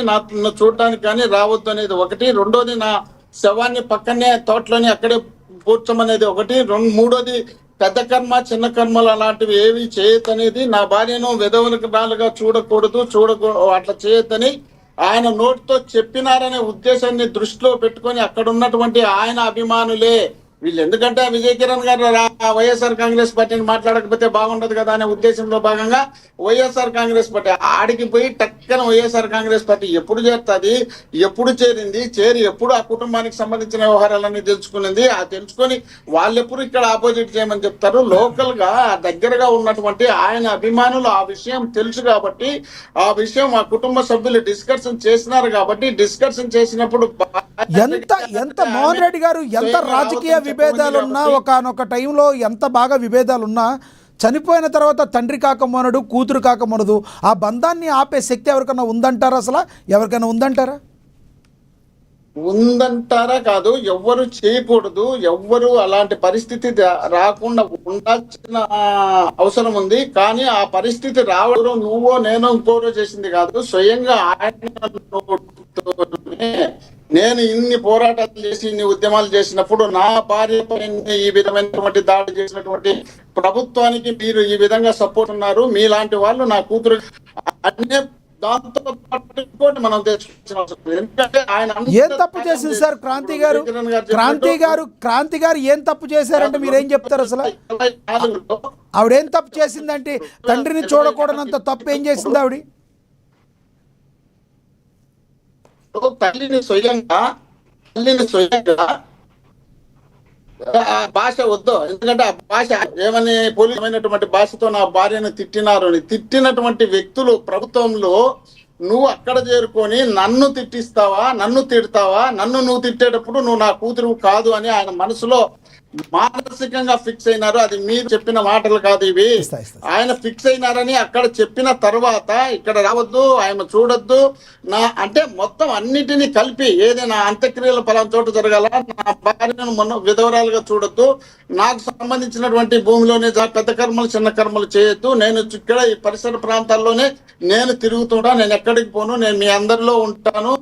నన్ను చూడటానికి కానీ రావద్దు అనేది ఒకటి. రెండోది నా శవాన్ని పక్కనే తోటలోని అక్కడే పూడ్చమనేది ఒకటి. మూడోది పెద్ద కర్మ చిన్న కర్మలు అలాంటివి ఏవి చేయొద్దనేది. నా భార్యను విధవరాలుగా చూడకూడదు, అట్లా చేయొద్దని ఆయన నోటితో చెప్పినారనే ఉద్దేశాన్ని దృష్టిలో పెట్టుకొని అక్కడ ఉన్నటువంటి ఆయన అభిమానులే వీళ్ళు. ఎందుకంటే విజయ్ కిరణ్ గారు వైఎస్ఆర్ కాంగ్రెస్ పార్టీని మాట్లాడకపోతే బాగుండదు కదా అనే ఉద్దేశంలో భాగంగా వైఎస్ఆర్ కాంగ్రెస్ పార్టీ ఆడికి పోయి టక్కన వైఎస్ఆర్ కాంగ్రెస్ పార్టీ ఎప్పుడు చేస్తుంది, ఎప్పుడు చేరి ఎప్పుడు ఆ కుటుంబానికి సంబంధించిన వ్యవహారాలన్నీ తెలుసుకునింది. ఆ తెలుసుకొని వాళ్ళెప్పుడు ఇక్కడ ఆపోజిట్ చేయమని చెప్తారు. లోకల్ గా దగ్గరగా ఉన్నటువంటి ఆయన అభిమానులు ఆ విషయం తెలుసు కాబట్టి, ఆ విషయం ఆ కుటుంబ సభ్యులు డిస్కషన్ చేసినారు కాబట్టి, డిస్కషన్ చేసినప్పుడు ఎంత మోహన్ రెడ్డి గారు ఎంత రాజకీయ విభేదాలున్నా, ఒకనొక టైంలో ఎంత బాగా విభేదాలున్నా చనిపోయిన తర్వాత తండ్రి కాకమోనడు కూతురు కాకమోనదు ఆ బంధాన్ని ఆపే శక్తి ఎవరికైనా ఉందంటారా? అసలు ఎవరికైనా ఉందంటారా? ఉందంటారా కాదు, ఎవ్వరు చేయకూడదు. ఎవ్వరు అలాంటి పరిస్థితి రాకుండా ఉండాల్సిన అవసరం ఉంది. కానీ ఆ పరిస్థితి రావడం నువ్వో నేనో ఇంకోరో చేసింది కాదు, స్వయంగా ఆయన నేను ఇన్ని పోరాటాలు చేసి ఇన్ని ఉద్యమాలు చేసినప్పుడు నా భార్య పైన ఈ విధమైనటువంటి దాడి చేసినటువంటి ప్రభుత్వానికి మీరు ఈ విధంగా సపోర్ట్ ఉన్నారు, మీలాంటి వాళ్ళు నా కూతురు అనే దాంతో పాటు మనం ఎందుకంటే ఆయన ఏం తప్పు చేసింది సార్ క్రాంతి గారు ఏం తప్పు చేశారంటే మీరేం చెప్తారు? అసలు ఆవిడేం తప్పు చేసిందంటే తండ్రిని చూడకూడనంత తప్పు ఏం చేసింది ఆవిడ? తల్లిని స్వయంగా భాష వద్దు. ఎందుకంటే ఆ భాష ఏమని పోలీసమైనటువంటి భాషతో నా భార్యను తిట్టినటువంటి వ్యక్తులు ప్రభుత్వంలో నువ్వు అక్కడ చేరుకొని నన్ను తిట్టిస్తావా, నన్ను తిడతావా, నువ్వు తిట్టేటప్పుడు నువ్వు నా కూతురు కాదు అని ఆయన మనసులో మానసికంగా ఫిక్స్ అయినారు. అది మీరు చెప్పిన మాటలు కాదు ఇవి. ఆయన ఫిక్స్ అయినారని అక్కడ చెప్పిన తర్వాత ఇక్కడ రావద్దు, ఆయన చూడొద్దు నా అంటే మొత్తం అన్నిటినీ కలిపి ఏదైనా అంత్యక్రియలు పలానా చోట జరగాల, నా భార్యను విధవరాలుగా చూడొద్దు, నాకు సంబంధించినటువంటి భూమిలోనే పెద్ద కర్మలు చిన్న కర్మలు చేయొద్దు, నేను ఇక్కడ ఈ పరిసర ప్రాంతాల్లోనే నేను తిరుగుతుంటా, నేను ఎక్కడికి పోను, నేను మీ అందరిలో ఉంటాను,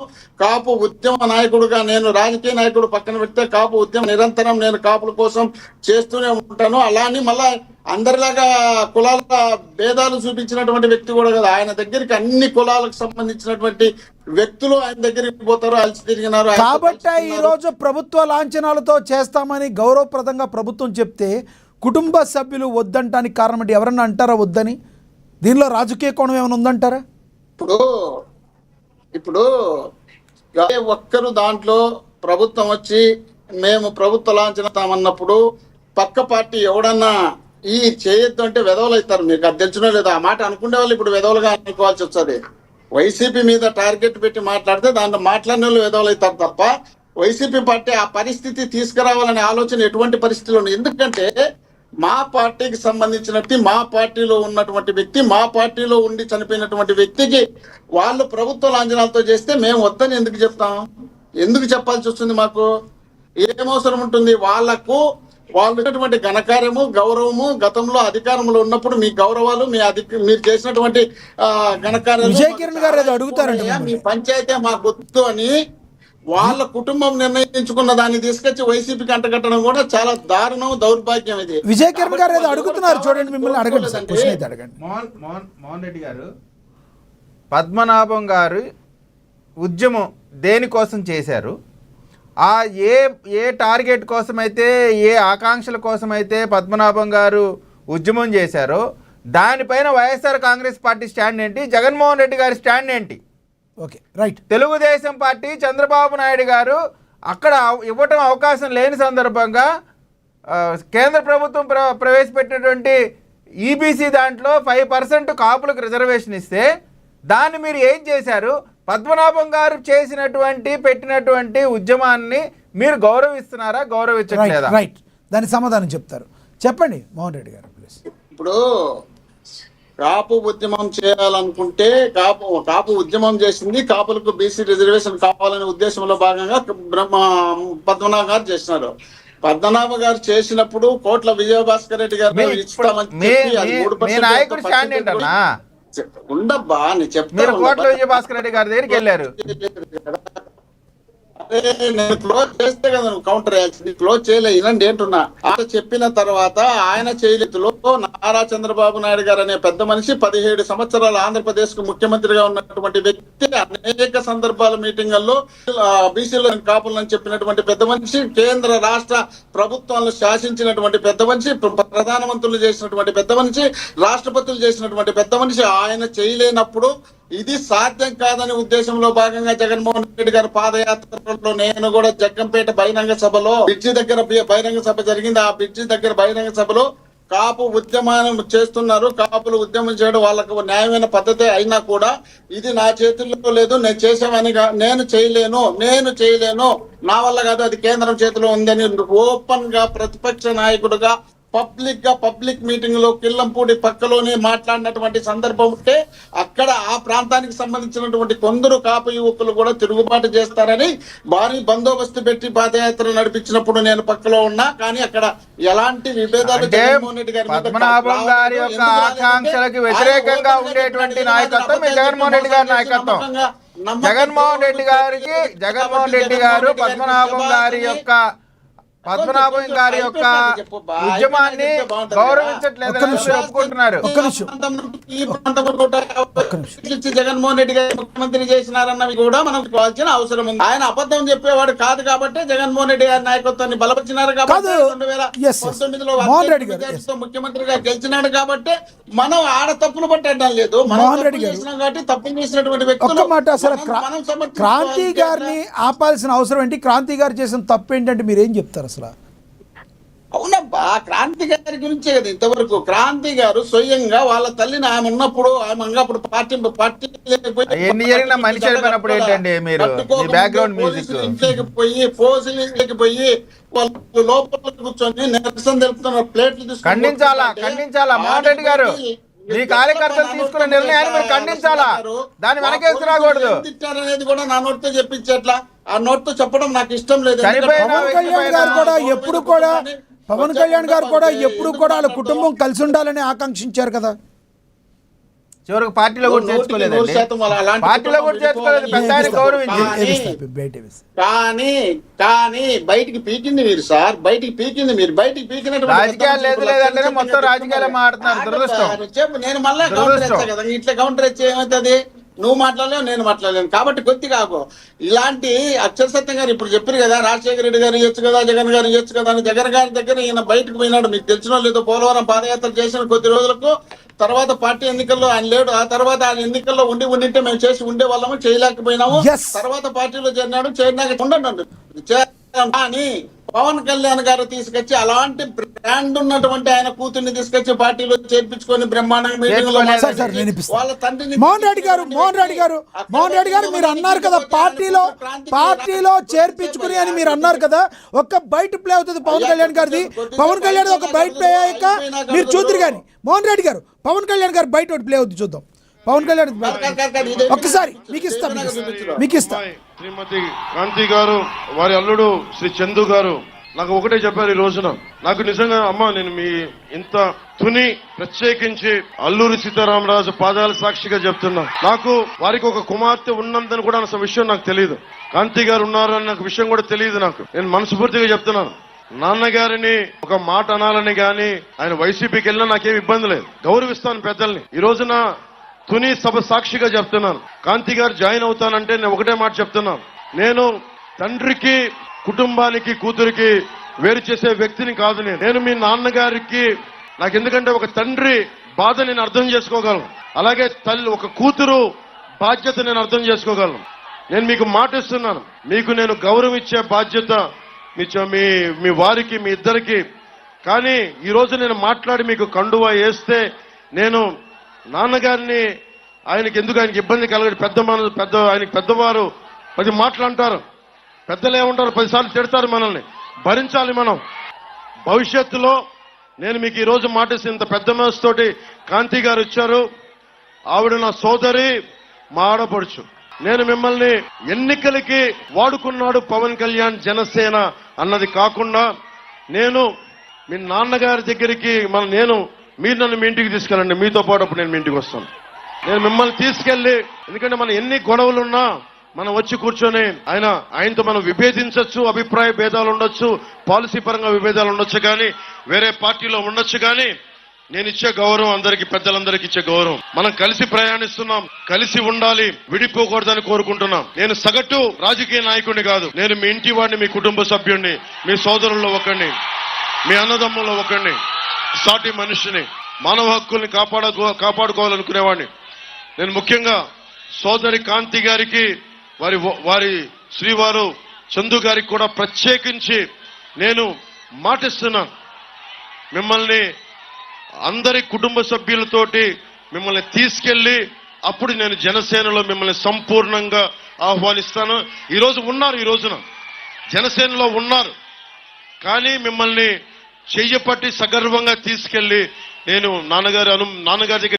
కాపు ఉద్యమ నాయకుడుగా నేను రాజకీయ నాయకుడు పక్కన పెడితే కాపు ఉద్యమం నిరంతరం నేను కాపుల కోసం చేస్తూనే ఉంటాను. అలా అని మళ్ళా అందరిలాగా కులాల భేదాలు చూపించినటువంటి వ్యక్తి కూడా కదా. ఆయన దగ్గరికి అన్ని కులాలకు సంబంధించినటువంటి వ్యక్తులు ఆయన దగ్గరికి పోతారు, అలసి తిరిగినారు. కాబట్టి ఈ రోజు ప్రభుత్వ లాంఛనాలతో చేస్తామని గౌరవప్రదంగా ప్రభుత్వం చెప్తే కుటుంబ సభ్యులు వద్దంటానికి కారణం అంటే ఎవరన్నా అంటారా వద్దని? దీనిలో రాజకీయ కోణం ఏమైనా ఉందంటారా? ఇప్పుడు ఒక్కరు దాంట్లో ప్రభుత్వం వచ్చి మేము ప్రభుత్వ లాంఛనమన్నప్పుడు పక్క పార్టీ ఎవడన్నా ఈ చేయొద్దు అంటే వెధవలు అవుతారు. మీకు అది తెలిసినో లేదో ఆ మాట అనుకునే వాళ్ళు ఇప్పుడు వెధవలుగా అనుకోవాల్సి వస్తుంది. వైసీపీ మీద టార్గెట్ పెట్టి మాట్లాడితే దాంట్లో మాట్లాడిన వాళ్ళు వెధవలు అవుతారు తప్ప వైసీపీ పార్టీ ఆ పరిస్థితి తీసుకురావాలనే ఆలోచన ఎటువంటి పరిస్థితుల్లో ఉంది. ఎందుకంటే మా పార్టీకి సంబంధించినట్టు మా పార్టీలో ఉన్నటువంటి వ్యక్తి, మా పార్టీలో ఉండి చనిపోయినటువంటి వ్యక్తికి వాళ్ళు ప్రభుత్వ లాంఛనాలతో చేస్తే మేము వద్దని ఎందుకు చెప్తాం? ఎందుకు చెప్పాల్సి వస్తుంది? మాకు ఏమవసరం ఉంటుంది? వాళ్ళు ఉన్నటువంటి ఘనకార్యము గౌరవము గతంలో అధికారంలో ఉన్నప్పుడు మీ గౌరవాలు మీరు చేసినటువంటి ఘనకార్యాలు విజయ్ కిరణ్ గారు ఏదో అడుగుతారండి, మీ పంచాయతీ మాకు వద్దు అని వాళ్ళ కుటుంబం నిర్ణయించుకున్న దాన్ని తీసుకొచ్చి వైసీపీకి అంటగట్టడం కూడా చాలా దారుణం, దౌర్భాగ్యం. ఇది విజయ్ కిరణ్ గారు ఏదో అడుగుతున్నారు చూడండి, మిమ్మల్ని అడగండి. మోహన్ రెడ్డి గారు, పద్మనాభం గారు ఉద్యమం దేనికోసం చేశారు? ఆ ఏ టార్గెట్ కోసమైతే ఏ ఆకాంక్షల కోసమైతే పద్మనాభం గారు ఉద్యమం చేశారో దానిపైన వైఎస్ఆర్ కాంగ్రెస్ పార్టీ స్టాండ్ ఏంటి, జగన్మోహన్ రెడ్డి గారి స్టాండ్ ఏంటి? Okay right. Telugu Desam party Chandrababu Naidu గారు అక్కడ ఇవ్వటం అవకాశం లేని సందర్భంగా కేంద్ర ప్రభుత్వం ప్రవేశపెట్టినటువంటి ఈబీసీ దాంట్లో 5% కాపులకు రిజర్వేషన్ ఇస్తే దాన్ని మీరు ఏం చేశారు? పద్మనాభం గారు పెట్టినటువంటి ఉద్యమాన్ని మీరు గౌరవిస్తున్నారా, గౌరవించట్లేదా? రైట్, దాని సమాధానం చెప్తారు. చెప్పండి మోహన్ రెడ్డి గారు ప్లీజ్. ఇప్పుడు కాపు ఉద్యమం చేయాలనుకుంటే కాపు ఉద్యమం చేసింది, కాపులకు బీసీ రిజర్వేషన్ కావాలనే ఉద్దేశంలో భాగంగా పద్మనాభ గారు చేసినారు. పద్మనాభ గారు చేసినప్పుడు కోట్ల విజయభాస్కర్ రెడ్డి గారు ఇస్తామని చెప్పి ఉండబ్బా అని చెప్తా మీరు కోట్ల ఉండబ్బా. విజయభాస్కర్ రెడ్డి గారి దగ్గరికి వెళ్ళారు. అరే నేను క్లోజ్ చేస్తే కదా నువ్వు కౌంటర్ వేయాల్సింది. క్లోజ్ చేయలే, ఇలాంటి ఏంటున్నా. ఆయన చెప్పిన తర్వాత ఆయన చేయలేదులో నారా చంద్రబాబు నాయుడు గారు అనే పెద్ద మనిషి 17 సంవత్సరాలు ఆంధ్రప్రదేశ్ కు ముఖ్యమంత్రిగా ఉన్నటువంటి వ్యక్తి, అనేక సందర్భాల మీటింగుల్లో బీసీలో కాపులని చెప్పినటువంటి పెద్ద మనిషి, కేంద్ర రాష్ట్ర ప్రభుత్వాలను శాసించినటువంటి పెద్ద మనిషి, ప్రధానమంత్రులు చేసినటువంటి పెద్ద మనిషి, రాష్ట్రపతులు చేసినటువంటి పెద్ద మనిషి. ఆయన చేయలేనప్పుడు ఇది సాధ్యం కాదని ఉద్దేశంలో భాగంగా జగన్మోహన్ రెడ్డి గారి పాదయాత్రలో నేను కూడా జగ్గంపేట బహిరంగ సభలో బ్రిడ్జి దగ్గర బహిరంగ సభ జరిగింది. ఆ బ్రిడ్జి దగ్గర బహిరంగ సభలో కాపు ఉద్యమాన్ని చేస్తున్నారు. కాపులు ఉద్యమం చేయడం వాళ్ళకు న్యాయమైన పద్ధతి అయినా కూడా ఇది నా చేతుల్లో లేదు, నేను చేసామని నేను చేయలేను, నా వల్ల కాదు, అది కేంద్రం చేతిలో ఉందని ఓపెన్ గా ప్రతిపక్ష నాయకుడుగా పబ్లిక్ మీటింగ్ లో కిల్లంపూడి పక్కలోనే మాట్లాడినటువంటి సందర్భం ఉంటే అక్కడ ఆ ప్రాంతానికి సంబంధించినటువంటి కొందరు కాపు యువకులు కూడా తిరుగుబాటు చేస్తారని భారీ బందోబస్తు పెట్టి పాదయాత్ర నడిపించినప్పుడు నేను పక్కలో ఉన్నా. కానీ అక్కడ ఎలాంటి విభేదాలు జగన్మోహన్ రెడ్డి గారి పద్మనాభం గారి యొక్క ఆకాంక్షలకు వ్యతిరేకంగా ఉండేటువంటి నాయకత్వం మీ జగన్మోహన్ రెడ్డి గారి నాయకత్వం. జగన్మోహన్ రెడ్డి గారు పద్మనాభం గారి యొక్క ఉద్యమాన్ని గౌరవించట్లేదని ఒప్పుకుంటున్నారు. జగన్మోహన్ రెడ్డి గారు ముఖ్యమంత్రి చేసినారన్నవి కూడా మనం కావాల్సిన అవసరం ఉంది. ఆయన అబద్ధం చెప్పేవాడు కాదు కాబట్టి జగన్మోహన్ రెడ్డి గారి నాయకత్వాన్ని బలపరిచినారు కాబట్టి 2019లో ముఖ్యమంత్రిగా గెలిచినాడు కాబట్టి మనం ఆడ తప్పులు పట్టడం లేదు. మనం చేసినాం కాబట్టి తప్పులు చేసినటువంటి వ్యక్తులు క్రాంతి గారిని ఆపాల్సిన అవసరం ఏంటి? క్రాంతి గారు చేసిన తప్పు ఏంటంటే మీరు ఏం చెప్తారు అసలు? అవునబ్బా, క్రాంతి గారి గురించే కదా ఇంతవరకు. క్రాంతి గారు స్వయంగా వాళ్ళ తల్లిని ఆమె ఉన్నప్పుడు అప్పుడు పార్టీ ఇంట్లోకి పోయి వాళ్ళు లోపల కూర్చొని నిరసన తెలుపుతున్న ప్లేట్లు ఖండించాలా మోహన్ రెడ్డి గారు, మీ కార్యకర్తలు తీసుకున్న నిర్ణయాన్ని మీరు ఖండించాలా, దాన్ని వెనకేసి రాకూడదు. తిట్టారనేది కూడా నా నోటితో చెప్పించేట్లా, ఆ నోటితో చెప్పడం నాకు ఇష్టం లేదు. పవన్ కళ్యాణ్ గారు కూడా ఎప్పుడు కూడా వాళ్ళ కుటుంబం కలిసి ఉండాలని ఆకాంక్షించారు కదా. చివరికి పార్టీలో కూడా చేర్చుకోలేదు, పెద్ద ఆయన గౌరవించి. కానీ బయటికి పీకింది మీరు సార్, బయటికి పీకినట్టు రాజకీయాలు లేదంటే మొత్తం రాజకీయాలు మాట్లాడుతున్నారు. దురదృష్టం. నేను మళ్ళీ కౌంటర్ ఇచ్చా కదా, ఇట్లా కౌంటర్ ఇచ్చి ఏమవుతుంది? నువ్వు మాట్లాడలేవు, నేను మాట్లాడలేను కాబట్టి కొద్ది కాకు. ఇలాంటి అక్షర సత్యం గారు ఇప్పుడు చెప్పారు కదా, రాజశేఖర రెడ్డి గారు ఇవ్వచ్చు కదా, జగన్ గారు ఇవ్వచ్చు కదా అని. జగన్ గారి దగ్గర ఈయన బయటకు పోయినాడు, మీకు తెలిసిన లేదో. పోలవరం పాదయాత్ర చేసిన కొద్ది రోజులకు తర్వాత పార్టీ ఎన్నికల్లో ఆయన లేడు. ఆ తర్వాత ఆయన ఎన్నికల్లో ఉండింటే మేము చేసి ఉండే వాళ్ళము, చేయలేకపోయినాము. తర్వాత పార్టీలో చేరినాక ఉండండి. కానీ పవన్ కళ్యాణ్ గారు తీసుకొచ్చి అలాంటి బ్రాండ్ ఉన్నటువంటి ఆయన కూతుర్ని తీసుకొచ్చి పార్టీలో చేర్పించుకొని బ్రహ్మాండంగా వాళ్ళ తండ్రిని మోహన్ రెడ్డి గారు మీరు అన్నారు కదా పార్టీలో చేర్పించుకుని అని మీరు అన్నారు కదా. ఒక్క బయట ప్లే అవుతుంది పవన్ కళ్యాణ్ గారిది. పవన్ కళ్యాణ్ ఒక బయట ప్లే అయ్యాక మీరు చూద్దరు కానీ మోహన్ రెడ్డి గారు పవన్ కళ్యాణ్ గారు బయట ఒకటి ప్లే అవుతుంది చూద్దాం. పవన్ కళ్యాణ్ ఒక్కసారి మీకు ఇస్తా. శ్రీమతి కాంతి గారు వారి అల్లుడు శ్రీ చందు గారు నాకు ఒకటే చెప్పారు ఈ రోజున. నాకు నిజంగా అమ్మ, నేను మీ ఇంత తుని ప్రత్యేకించి అల్లూరి సీతారామరాజు పాదాల సాక్షిగా చెప్తున్నా. నాకు వారికి ఒక కుమార్తె ఉన్నందని కూడా అసలు విషయం నాకు తెలియదు. కాంతి గారు ఉన్నారు అన్న విషయం కూడా తెలియదు నాకు. నేను మనస్ఫూర్తిగా చెప్తున్నాను. నాన్నగారిని ఒక మాట అనాలని గాని ఆయన వైసీపీకి వెళ్ళినా నాకేం ఇబ్బంది లేదు, గౌరవిస్తాను పెద్దల్ని. ఈ రోజున తుని సభ సాక్షిగా చెప్తున్నాను, కాంతి గారు జాయిన్ అవుతానంటే నేను ఒకటే మాట చెప్తున్నాను. నేను తండ్రికి కుటుంబానికి కూతురికి వేరు చేసే వ్యక్తిని కాదు. నేను మీ నాన్నగారికి నాకు ఎందుకంటే ఒక తండ్రి బాధ నేను అర్థం చేసుకోగలను, అలాగే తల్లి ఒక కూతురు బాధ్యత నేను అర్థం చేసుకోగలను. నేను మీకు మాట ఇస్తున్నాను, మీకు నేను గౌరవం ఇచ్చే బాధ్యత మీ వారికి మీ ఇద్దరికి. కానీ ఈరోజు నేను మాట్లాడి మీకు కండువా వేస్తే నేను నాన్నగారిని ఆయనకి ఇబ్బంది కలగదు. ఆయనకి పెద్దవారు 10 మాటలు అంటారు, పెద్దలు ఏమంటారు 10 సార్లు తిడతారు, మనల్ని భరించాలి మనం. భవిష్యత్తులో నేను మీకు ఈ రోజు మాటేసి ఇంత పెద్ద మనసుతోటి కాంతి గారు ఇచ్చారు. ఆవిడ నా సోదరి, మా ఆడపడుచు. నేను మిమ్మల్ని ఎన్నికలకి వాడుకున్నాడు పవన్ కళ్యాణ్ జనసేన అన్నది కాకుండా నేను మీ నాన్నగారి దగ్గరికి మీరు నన్ను మీ ఇంటికి తీసుకెళ్ళండి, మీతో పాటు అప్పుడు నేను మీ ఇంటికి వస్తాను. నేను మిమ్మల్ని తీసుకెళ్లి, ఎందుకంటే మన ఎన్ని గొడవలున్నా మనం వచ్చి కూర్చొని ఆయనతో మనం విభేదించవచ్చు, అభిప్రాయ భేదాలు ఉండొచ్చు, పాలసీ పరంగా విభేదాలు ఉండొచ్చు, కానీ వేరే పార్టీలో ఉండొచ్చు, కానీ నేను ఇచ్చే గౌరవం అందరికీ, పెద్దలందరికీ ఇచ్చే గౌరవం. మనం కలిసి ప్రయాణిస్తున్నాం, కలిసి ఉండాలి, విడిపోకూడదని కోరుకుంటున్నాం. నేను సగటు రాజకీయ నాయకుడిని కాదు, నేను మీ ఇంటి వాడిని, మీ కుటుంబ సభ్యుడిని, మీ సోదరుల్లో ఒకరిని, మీ అన్నదమ్ముల్లో ఒకరిని, సాటి మనిషిని, మానవ హక్కుల్ని కాపాడుకోవాలనుకునేవాడిని. నేను ముఖ్యంగా సోదరి కాంతి గారికి, వారి శ్రీవారు చందు గారికి కూడా ప్రత్యేకించి నేను మాటిస్తున్నాను, మిమ్మల్ని అందరి కుటుంబ సభ్యులతోటి మిమ్మల్ని తీసుకెళ్లి అప్పుడు నేను జనసేనలో మిమ్మల్ని సంపూర్ణంగా ఆహ్వానిస్తాను. ఈ రోజున జనసేనలో ఉన్నారు, కానీ మిమ్మల్ని చెయ్యపట్టి సగర్వంగా తీసుకెళ్లి నేను నాన్నగారి దగ్గర